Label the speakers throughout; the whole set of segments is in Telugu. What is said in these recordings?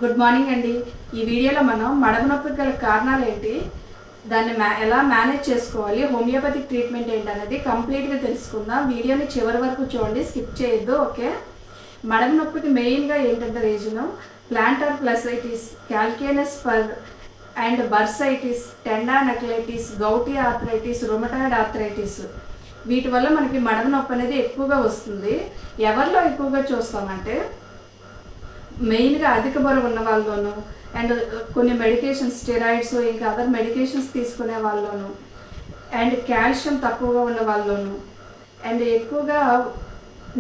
Speaker 1: గుడ్ మార్నింగ్ అండి. ఈ వీడియోలో మనం మడమ నొప్పికి గల కారణాలు ఏంటి, దాన్ని ఎలా మేనేజ్ చేసుకోవాలి, హోమియోపతిక్ ట్రీట్మెంట్ ఏంటి అనేది కంప్లీట్గా తెలుసుకుందాం. వీడియోని చివరి వరకు చూడండి, స్కిప్ చేయొద్దు. ఓకే. మడమ నొప్పికి మెయిన్గా ఏంటంటే reason plantar fasciitis, calcaneus spur and bursitis, tendonitis, gouty arthritis, rheumatoid arthritis. వీటి వల్ల మనకి మడమ నొప్పి అనేది ఎక్కువగా వస్తుంది. ఎవరిలో ఎక్కువగా చూస్తామంటే మెయిన్గా అధిక బరువు ఉన్న వాళ్ళలోను, అండ్ కొన్ని మెడికేషన్స్, స్టెరాయిడ్స్, ఇంకా అదర్ మెడికేషన్స్ తీసుకునే వాళ్ళలోను, అండ్ కాల్షియం తక్కువగా ఉన్న వాళ్ళలోను, అండ్ ఎక్కువగా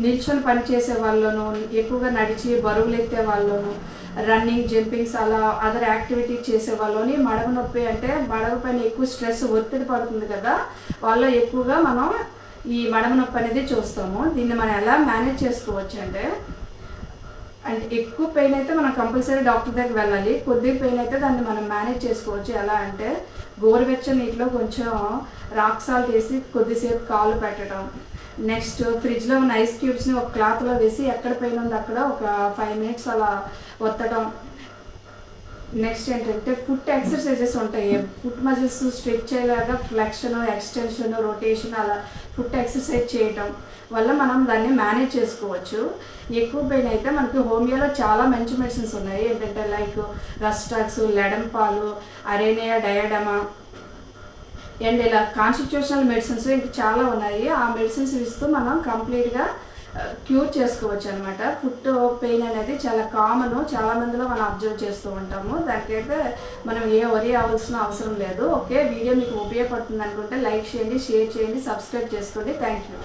Speaker 1: నిల్చొని పనిచేసే వాళ్ళలోను, ఎక్కువగా నడిచి బరువులు ఎత్తే వాళ్ళలోను, రన్నింగ్, జంపింగ్స్ అలా అదర్ యాక్టివిటీ చేసే వాళ్ళని మడమ నొప్పి అంటే మడమ పైన ఎక్కువ స్ట్రెస్, ఒత్తిడి పడుతుంది కదా, వాళ్ళలో ఎక్కువగా మనం ఈ మడమ నొప్పి అనేది చూస్తాము. దీన్ని మనం ఎలా మేనేజ్ చేసుకోవచ్చు అంటే ఎక్కువ పెయిన్ అయితే మనం కంపల్సరీ డాక్టర్ దగ్గరికి వెళ్ళాలి. కొద్దిగా పెయిన్ అయితే దాన్ని మనం మేనేజ్ చేసుకోవచ్చు. ఎలా అంటే గోరువెచ్చని నీటిలో కొంచెం రాక్ సాల్ట్ వేసి కొద్దిసేపు కాలు పెట్టడం, నెక్స్ట్ ఫ్రిడ్జ్లో ఉన్న ఐస్ క్యూబ్స్ని ఒక క్లాత్లో వేసి ఎక్కడ పెయిన్ ఉందో అక్కడ ఒక 5 minutes అలా ఒత్తడం. నెక్స్ట్ ఏంటంటే ఫుట్ ఎక్సర్సైజెస్ ఉంటాయి. ఫుట్ మజిల్స్ స్ట్రెచ్ అయ్యేలాగా ఫ్లెక్షన్, ఎక్స్టెన్షన్, రొటేషన్ అలా ఫుట్ ఎక్సర్సైజ్ చేయటం వల్ల మనం దాన్ని మేనేజ్ చేసుకోవచ్చు. ఎక్కువ పెయిన్ అయితే మనకి హోమియోలో చాలా మంచి మెడిసిన్స్ ఉన్నాయి. ఏంటంటే లైక్ రస్టాక్స్, లెడంపాలు, అరేనియా, డయాడమా, అండ్ ఇలా కాన్స్టిట్యూషనల్ మెడిసిన్స్ ఇంకా చాలా ఉన్నాయి. ఆ మెడిసిన్స్ ఇస్తూ మనం కంప్లీట్గా క్యూర్ చేసుకోవచ్చు అనమాట. ఫుట్ పెయిన్ అనేది చాలా కామన్, చాలా మందిలో మనం అబ్జర్వ్ చేస్తూ ఉంటాము. దానికైతే మనం ఏ వరీ అవ్వాల్సిన అవసరం లేదు. ఓకే, వీడియో మీకు ఉపయోగపడుతుంది అనుకుంటే లైక్ చేయండి, షేర్ చేయండి, సబ్స్క్రైబ్ చేసుకోండి. Thank you.